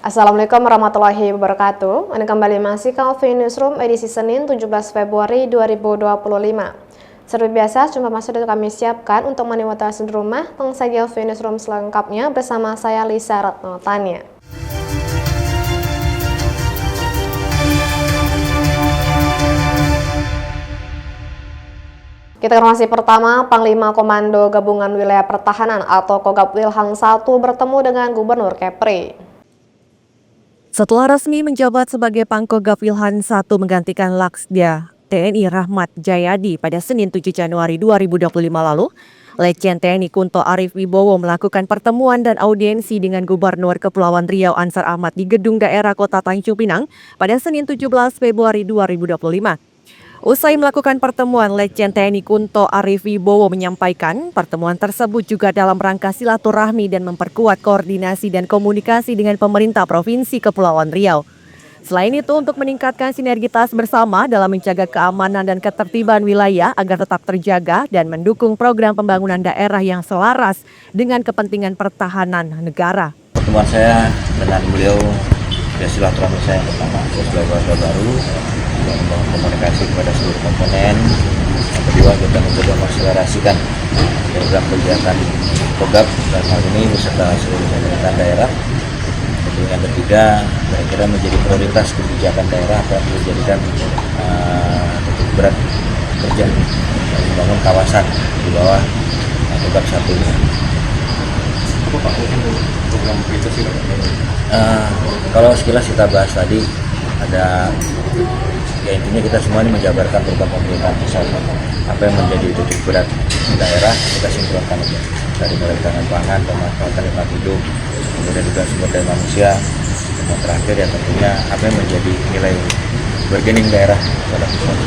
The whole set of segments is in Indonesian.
Assalamualaikum warahmatullahi wabarakatuh. Anda kembali masih ke OVI Newsroom edisi Senin 17 Februari 2025. Seperti biasa, jumpa masuk sudah kami siapkan untuk menewatasi di rumah. Tengah saja OVI Newsroom selengkapnya bersama saya Lisa Ratno Tania. Kita informasi pertama, Panglima Komando Gabungan Wilayah Pertahanan atau Kogab Wilhan I bertemu dengan Gubernur Kepri. Setelah resmi menjabat sebagai Pangkogab Wilhan I menggantikan Laksda TNI Rahmat Jayadi pada Senin 7 Januari 2025 lalu, Letjen TNI Kunto Arif Wibowo melakukan pertemuan dan audiensi dengan Gubernur Kepulauan Riau Ansar Ahmad di Gedung Daerah Kota Tanjung Pinang pada Senin 17 Februari 2025. Usai melakukan pertemuan, Letjen TNI Kunto Arif Wibowo menyampaikan pertemuan tersebut juga dalam rangka silaturahmi dan memperkuat koordinasi dan komunikasi dengan pemerintah Provinsi Kepulauan Riau. Selain itu, untuk meningkatkan sinergitas bersama dalam menjaga keamanan dan ketertiban wilayah agar tetap terjaga dan mendukung program pembangunan daerah yang selaras dengan kepentingan pertahanan negara. Pertemuan saya dengan beliau, silaturahmi saya yang pertama, sebagai warga baru, dan membangun komunikasi kepada seluruh komponen. Yang kedua, kita mencoba mengakselerasikan program kegiatan Kogab dan hal ini beserta seluruh pemerintahan daerah. Kemudian yang ketiga, kira-kira menjadi prioritas kebijakan daerah dan menjadikan titik berat kerja dan membangun kawasan di bawah Kogab 1 ini. Apa Pak program itu sih? Kalau sekilas kita bahas tadi, ada ya intinya kita semua ini menjabarkan program pemerintahan pusat, apa yang menjadi titik berat daerah kita sinkronkan dari mulai tangan pangan, pemanfaatan lingkungan hidup, kemudian juga sumber daya manusia, dan terakhir ya tentunya apa yang menjadi nilai bargaining daerah pada pusat.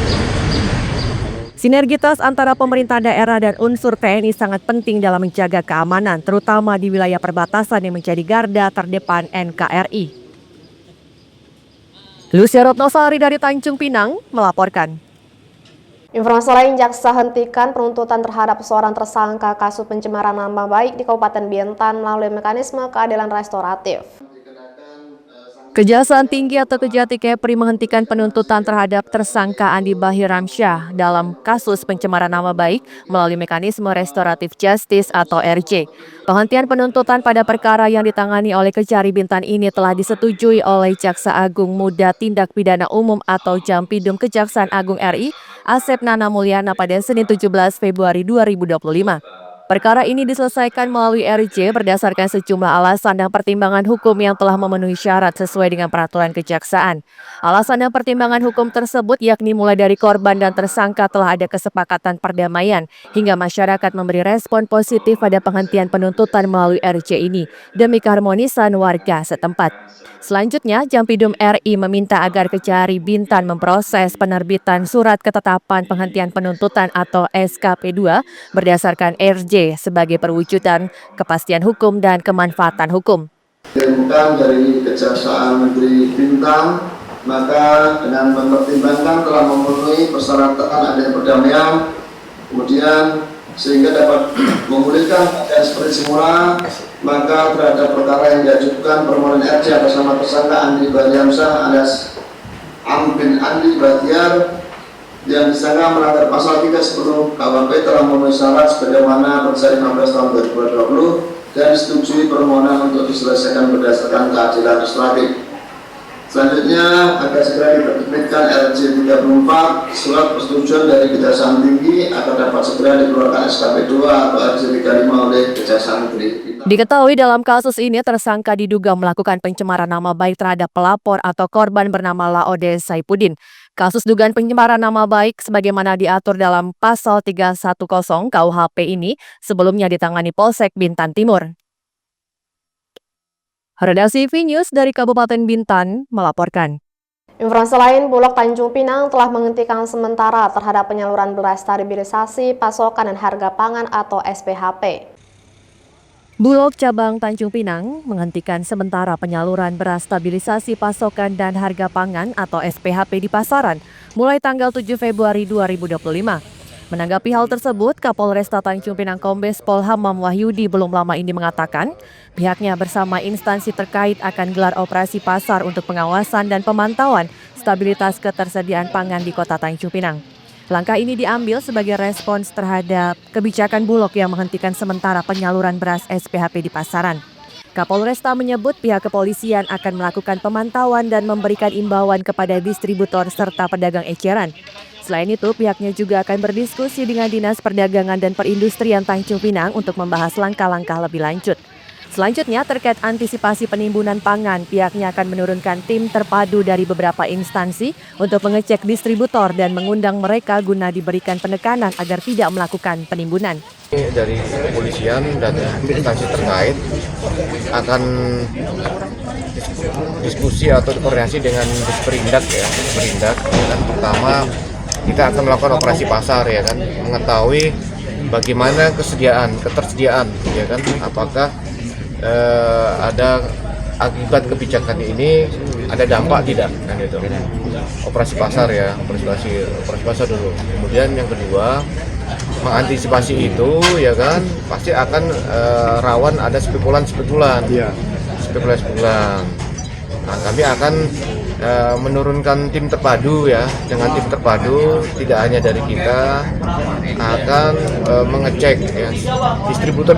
Sinergitas antara pemerintah daerah dan unsur TNI sangat penting dalam menjaga keamanan, terutama di wilayah perbatasan yang menjadi garda terdepan NKRI. Lucia Rotnosari dari Tanjung Pinang melaporkan. Informasi lain, jaksa hentikan penuntutan terhadap seorang tersangka kasus pencemaran nama baik di Kabupaten Bintan melalui mekanisme keadilan restoratif. Kejaksaan Tinggi atau Kejati Kepri menghentikan penuntutan terhadap tersangka Andi Bahiramsyah dalam kasus pencemaran nama baik melalui mekanisme restoratif justice atau RJ. Penghentian penuntutan pada perkara yang ditangani oleh Kejari Bintan ini telah disetujui oleh Jaksa Agung Muda Tindak Pidana Umum atau Jampidum Kejaksaan Agung RI, Asep Nana Mulyana pada Senin 17 Februari 2025. Perkara ini diselesaikan melalui RJ berdasarkan sejumlah alasan dan pertimbangan hukum yang telah memenuhi syarat sesuai dengan peraturan kejaksaan. Alasan dan pertimbangan hukum tersebut yakni mulai dari korban dan tersangka telah ada kesepakatan perdamaian hingga masyarakat memberi respon positif pada penghentian penuntutan melalui RJ ini demi keharmonisan warga setempat. Selanjutnya, Jampidum RI meminta agar Kejari Bintan memproses penerbitan surat ketetapan penghentian penuntutan atau SKP2 berdasarkan RJ sebagai perwujudan kepastian hukum dan kemanfaatan hukum. Bukan dari Kejaksaan Negeri Bintan, maka dengan mempertimbangkan telah memenuhi persyaratan adanya perdamaian, kemudian sehingga dapat memulihkan keadaan seperti semula, maka terhadap perkara yang diajukan permohonan RJ atas nama tersangka Andi Bahiramsyah alias Am bin Andi Bahtiar yang disangka melanggar pasal 310 KUHP telah memenuhi syarat sebagaimana Perda 15 tahun 2020 dan disetujui permohonan untuk diselesaikan berdasarkan keadilan restoratif. Selanjutnya agar segera diterbitkan RJ 34 surat persetujuan dari Kejaksaan Tinggi agar dapat segera dikeluarkan SKP2 atau RJ 35 oleh Kejaksaan Negeri. Diketahui dalam kasus ini tersangka diduga melakukan pencemaran nama baik terhadap pelapor atau korban bernama Laode Saipudin. Kasus dugaan pencemaran nama baik sebagaimana diatur dalam pasal 310 KUHP ini sebelumnya ditangani Polsek Bintan Timur. Redaksi V News dari Kabupaten Bintan melaporkan. Informasi lain, Bulog Tanjung Pinang telah menghentikan sementara terhadap penyaluran beras stabilisasi pasokan dan harga pangan atau SPHP. Bulog Cabang Tanjung Pinang menghentikan sementara penyaluran beras stabilisasi pasokan dan harga pangan atau SPHP di pasaran mulai tanggal 7 Februari 2025. Menanggapi hal tersebut, Kapolresta Tanjung Pinang Kombes Pol Hamam Wahyudi belum lama ini mengatakan pihaknya bersama instansi terkait akan gelar operasi pasar untuk pengawasan dan pemantauan stabilitas ketersediaan pangan di Kota Tanjung Pinang. Langkah ini diambil sebagai respons terhadap kebijakan Bulog yang menghentikan sementara penyaluran beras SPHP di pasaran. Kapolresta menyebut pihak kepolisian akan melakukan pemantauan dan memberikan imbauan kepada distributor serta pedagang eceran. Selain itu, pihaknya juga akan berdiskusi dengan Dinas Perdagangan dan Perindustrian Tanjung Pinang untuk membahas langkah-langkah lebih lanjut. Selanjutnya, terkait antisipasi penimbunan pangan, pihaknya akan menurunkan tim terpadu dari beberapa instansi untuk mengecek distributor dan mengundang mereka guna diberikan penekanan agar tidak melakukan penimbunan. Dari kepolisian dan instansi terkait akan diskusi atau koordinasi dengan Disperindak ya. Dan pertama kita akan melakukan operasi pasar ya kan, mengetahui bagaimana ketersediaan ya kan, apakah ada akibat kebijakan ini ada dampak tidak kan itu. Operasi pasar ya, operasi pasar dulu. Kemudian yang kedua, mengantisipasi itu ya kan pasti akan rawan ada spekulan. Nah, kami akan menurunkan tim terpadu ya. Dengan tim terpadu tidak hanya dari kita, akan mengecek ya, distributor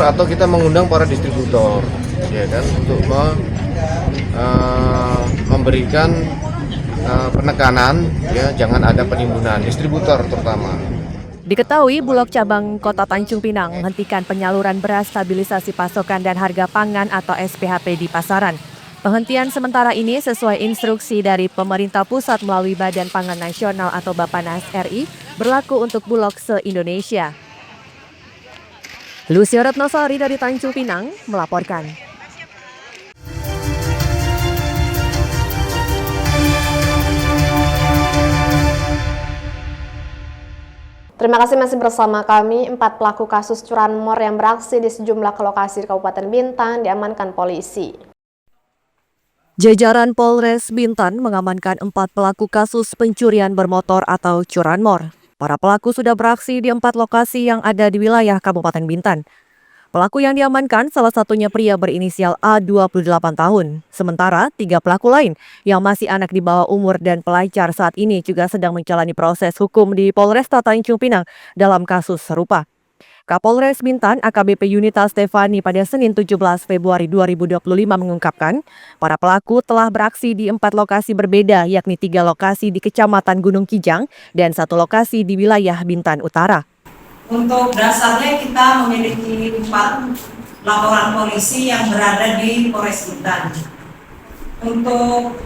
atau kita mengundang para distributor ya kan untuk memberikan penekanan ya, jangan ada penimbunan distributor terutama. Diketahui Bulog Cabang Kota Tanjung Pinang menghentikan penyaluran beras stabilisasi pasokan dan harga pangan atau SPHP di pasaran. Penghentian sementara ini sesuai instruksi dari pemerintah pusat melalui Badan Pangan Nasional atau Bappenas RI berlaku untuk Bulog se-Indonesia. Lucia Retnosari dari Tanjung Pinang melaporkan. Terima kasih masih bersama kami. 4 pelaku kasus curanmor yang beraksi di sejumlah lokasi di Kabupaten Bintan diamankan polisi. Jajaran Polres Bintan mengamankan 4 pelaku kasus pencurian bermotor atau curanmor. Para pelaku sudah beraksi di 4 lokasi yang ada di wilayah Kabupaten Bintan. Pelaku yang diamankan salah satunya pria berinisial A 28 tahun. Sementara 3 pelaku lain yang masih anak di bawah umur dan pelajar saat ini juga sedang menjalani proses hukum di Polresta Tanjung Pinang dalam kasus serupa. Kapolres Bintan AKBP Yunita Stefani pada Senin 17 Februari 2025 mengungkapkan para pelaku telah beraksi di 4 lokasi berbeda yakni 3 lokasi di Kecamatan Gunung Kijang dan 1 lokasi di wilayah Bintan Utara. Untuk dasarnya kita memiliki 4 laporan polisi yang berada di Polres Bintan. Untuk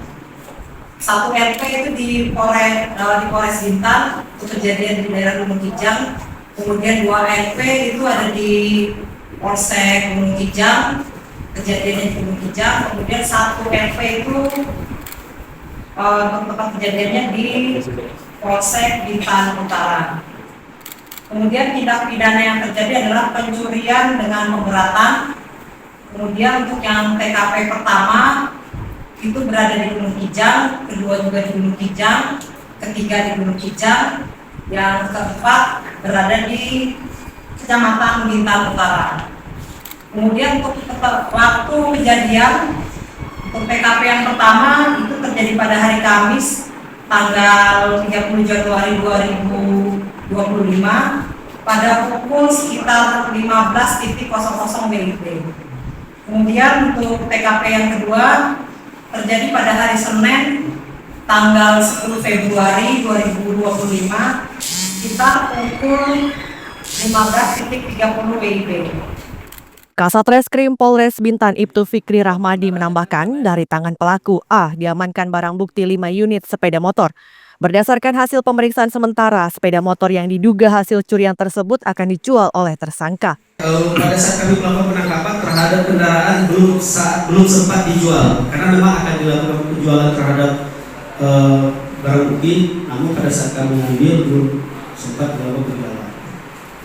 1 RP itu di Polres Bintan, itu kejadian di daerah Gunung Kijang. Kemudian 2 RP itu ada di Polsek Gunung Kijang, kejadiannya di Gunung Kijang. Kemudian 1 RP itu tempat kejadiannya di Polsek Bintan Utara. Kemudian tindak pidana yang terjadi adalah pencurian dengan pemberatan. Kemudian untuk yang TKP pertama itu berada di Gunung Kijang, kedua juga di Gunung Kijang, ketiga di Gunung Kijang, yang keempat berada di Kecamatan Bintan Utara. Kemudian untuk waktu kejadian untuk TKP yang pertama itu terjadi pada hari Kamis tanggal 30 Januari 2025 pada pukul sekitar 15.00 WIB. Kemudian untuk TKP yang kedua terjadi pada hari Senin tanggal 10 Februari 2025 sekitar pukul 15.30 WIB. Kasat Reskrim Polres Bintan Ibtu Fikri Rahmadi menambahkan dari tangan pelaku A diamankan barang bukti 5 unit sepeda motor. Berdasarkan hasil pemeriksaan sementara, sepeda motor yang diduga hasil curian tersebut akan dijual oleh tersangka. Pada saat kami melakukan penangkapan terhadap kendaraan belum sempat dijual, karena memang akan dilakukan penjualan terhadap barang bukti, namun pada saat kami mengambil belum sempat dilakukan penjualan.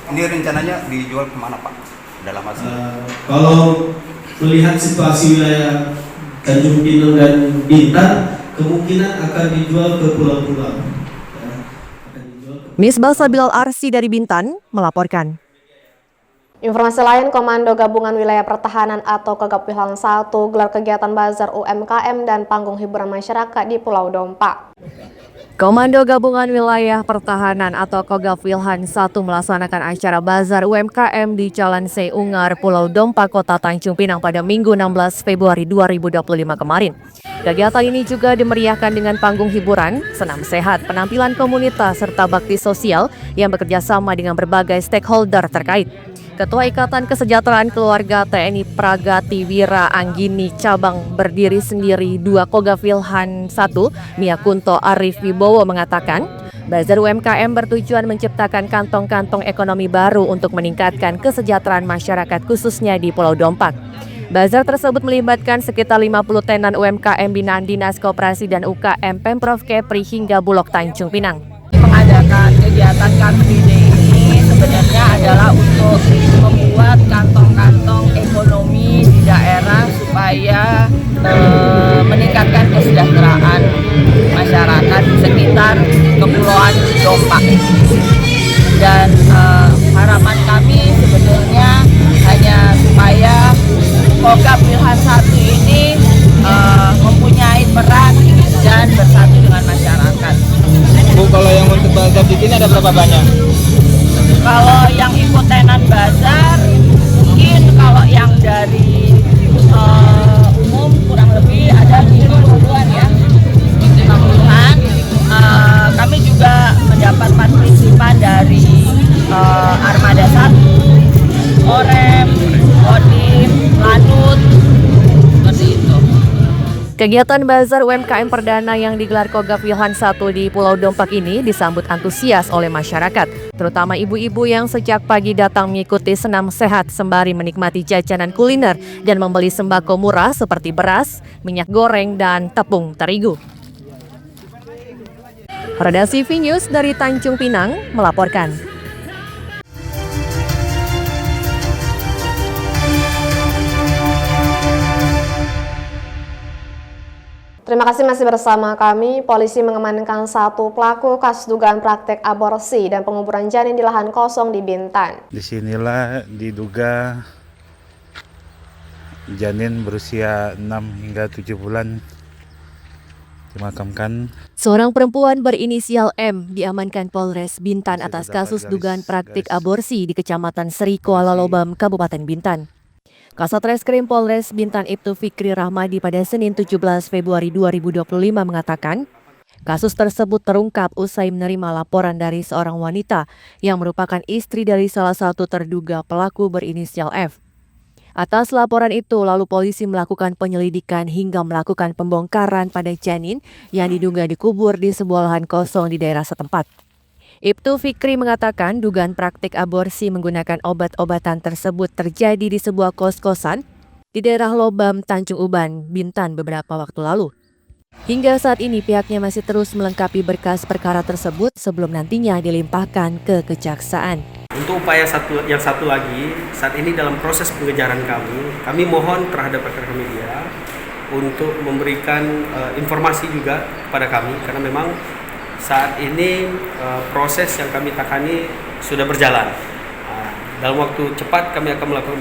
Ini rencananya dijual kemana Pak? Dalam hasil? Kalau melihat situasi wilayah Tanjung Pinang dan Bintan, kemungkinan akan dijual ke pulau-pulau. Misbah Sabilal Arsi dari Bintan melaporkan. Informasi lain, Komando Gabungan Wilayah Pertahanan atau Kogab Wilhan 1 gelar kegiatan bazar UMKM dan panggung hiburan masyarakat di Pulau Dompa. Komando Gabungan Wilayah Pertahanan atau Kogab Wilhan 1 melaksanakan acara bazar UMKM di Jalan Seungar, Pulau Dompa, Kota Tanjung Pinang pada Minggu 16 Februari 2025 kemarin. Kegiatan ini juga dimeriahkan dengan panggung hiburan, senam sehat, penampilan komunitas, serta bakti sosial yang bekerja sama dengan berbagai stakeholder terkait. Ketua Ikatan Kesejahteraan Keluarga TNI Pragati Wira Anggini Cabang Berdiri Sendiri 2 Kogab Wilhan 1, Mia Kunto Arif Wibowo mengatakan, bazar UMKM bertujuan menciptakan kantong-kantong ekonomi baru untuk meningkatkan kesejahteraan masyarakat khususnya di Pulau Dompak. Bazar tersebut melibatkan sekitar 50 tenan UMKM binaan Dinas Koperasi dan UKM Pemprov Kepri hingga Bulog Tanjung Pinang. Mengadakan kegiatan Car Free Day ini sebenarnya adalah untuk membuat kantong-kantong ekonomi di daerah supaya meningkatkan kesejahteraan masyarakat di sekitar Kepulauan Dompak. Dan harapan kami sebenarnya hanya supaya Kogab Wilhan 1 ini mempunyai peran dan bersatu dengan masyarakat. Bu, kalau yang untuk bazar di sini ada berapa banyak? Kalau yang ikut tenan bazar, mungkin kalau yang dari umum kurang lebih ada 50-an ya. 50-an. Kami juga mendapat partisipan dari Armada 1, Orem, Odim, Lanut, seperti itu. Kegiatan bazar UMKM perdana yang digelar Kogab Wilhan 1 di Pulau Dompak ini disambut antusias oleh masyarakat, terutama ibu-ibu yang sejak pagi datang mengikuti senam sehat sembari menikmati jajanan kuliner dan membeli sembako murah seperti beras, minyak goreng, dan tepung terigu. Redaksi V News dari Tanjung Pinang melaporkan. Terima kasih masih bersama kami. Polisi mengamankan 1 pelaku kasus dugaan praktek aborsi dan penguburan janin di lahan kosong di Bintan. Disinilah diduga janin berusia 6 hingga 7 bulan dimakamkan. Seorang perempuan berinisial M diamankan Polres Bintan atas kasus dugaan praktik aborsi di Kecamatan Seri Kuala Lobam, Kabupaten Bintan. Kasat Reskrim Polres Bintan Ibtu Fikri Rahmadi pada Senin 17 Februari 2025 mengatakan, kasus tersebut terungkap usai menerima laporan dari seorang wanita yang merupakan istri dari salah satu terduga pelaku berinisial F. Atas laporan itu, lalu polisi melakukan penyelidikan hingga melakukan pembongkaran pada janin yang diduga dikubur di sebuah lahan kosong di daerah setempat. Ibtu Fikri mengatakan dugaan praktik aborsi menggunakan obat-obatan tersebut terjadi di sebuah kos-kosan di daerah Lobam, Tanjung Uban, Bintan beberapa waktu lalu. Hingga saat ini pihaknya masih terus melengkapi berkas perkara tersebut sebelum nantinya dilimpahkan ke kejaksaan. Untuk upaya yang satu lagi, saat ini dalam proses pengejaran kami mohon terhadap rekan media untuk memberikan informasi juga kepada kami karena memang saat ini proses yang kami tangani sudah berjalan. Dalam waktu cepat kami akan melakukan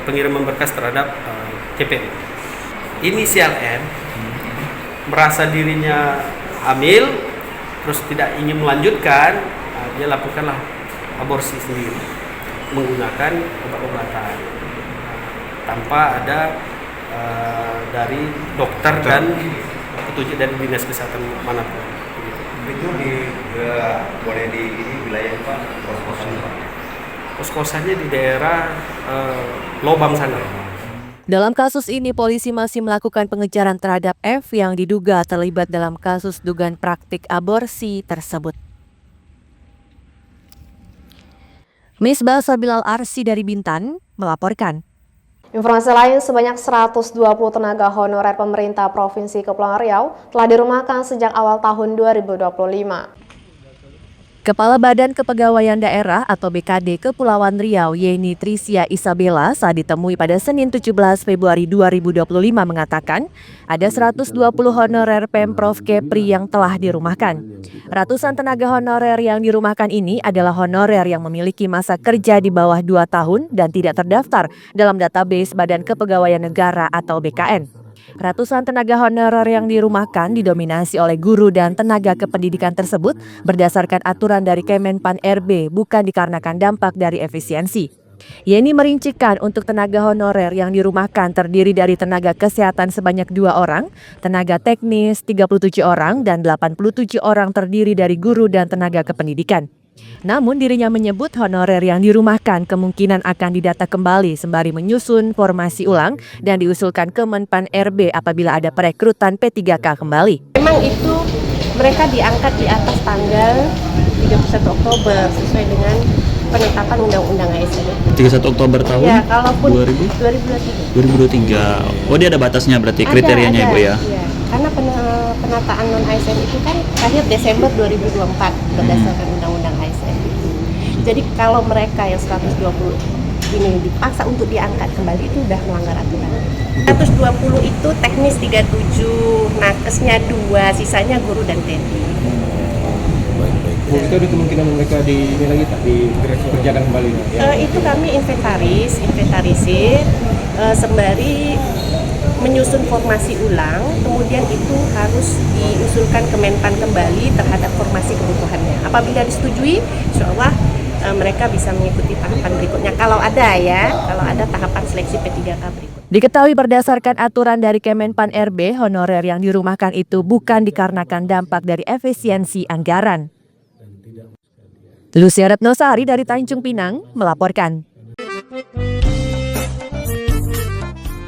pengiriman berkas terhadap KPU. Inisial M merasa dirinya hamil, terus tidak ingin melanjutkan, dia lakukanlah aborsi sendiri menggunakan obat-obatan tanpa ada dari dokter dan petunjuk dari dinas kesehatan manapun. Itu boleh di wilayah Pak, kos-kosannya Pak? Kos-kosannya di daerah Lobam sana. Dalam kasus ini, polisi masih melakukan pengejaran terhadap F yang diduga terlibat dalam kasus dugaan praktik aborsi tersebut. Misbah Sabilal Arsi dari Bintan melaporkan. Informasi lain, sebanyak 120 tenaga honorer pemerintah Provinsi Kepulauan Riau telah dirumahkan sejak awal tahun 2025. Kepala Badan Kepegawaian Daerah atau BKD Kepulauan Riau, Yeni Trisia Isabella, saat ditemui pada Senin 17 Februari 2025 mengatakan ada 120 honorer Pemprov Kepri yang telah dirumahkan. Ratusan tenaga honorer yang dirumahkan ini adalah honorer yang memiliki masa kerja di bawah 2 tahun dan tidak terdaftar dalam database Badan Kepegawaian Negara atau BKN. Ratusan tenaga honorer yang dirumahkan didominasi oleh guru dan tenaga kependidikan tersebut berdasarkan aturan dari Kemenpan RB, bukan dikarenakan dampak dari efisiensi. Yeni merincikan untuk tenaga honorer yang dirumahkan terdiri dari tenaga kesehatan sebanyak 2 orang, tenaga teknis 37 orang, dan 87 orang terdiri dari guru dan tenaga kependidikan. Namun dirinya menyebut honorer yang dirumahkan kemungkinan akan didata kembali sembari menyusun formasi ulang dan diusulkan ke Menpan RB apabila ada perekrutan P3K kembali. Memang itu mereka diangkat di atas tanggal 31 Oktober sesuai dengan penetapan Undang-Undang ASN. 31 Oktober tahun? Ya, kalaupun 2023. Oh, dia ada batasnya berarti kriterianya ada, Ibu ya? Iya. Karena penataan non-ASN itu kan akhir Desember 2024 berdasarkan Undang-Undang ASN. Jadi kalau mereka yang 120 ini dipaksa untuk diangkat kembali itu sudah melanggar aturan. 120 itu teknis 37, nakesnya 2, sisanya guru dan TNI. Itu ada kemungkinan mereka ini lagi tak dikerjakan kembali? Itu kami inventarisir sembari menyusun formasi ulang, kemudian itu harus diusulkan ke Menpan kembali terhadap formasi kebutuhannya. Apabila disetujui, insya Allah mereka bisa mengikuti tahapan berikutnya. Kalau ada tahapan seleksi P3K berikut. Diketahui berdasarkan aturan dari Kemenpan RB, honorer yang dirumahkan itu bukan dikarenakan dampak dari efisiensi anggaran. Lucia Retnosari dari Tanjung Pinang melaporkan.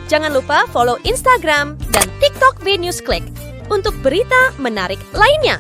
Jangan lupa follow Instagram dan TikTok VNewsClick untuk berita menarik lainnya.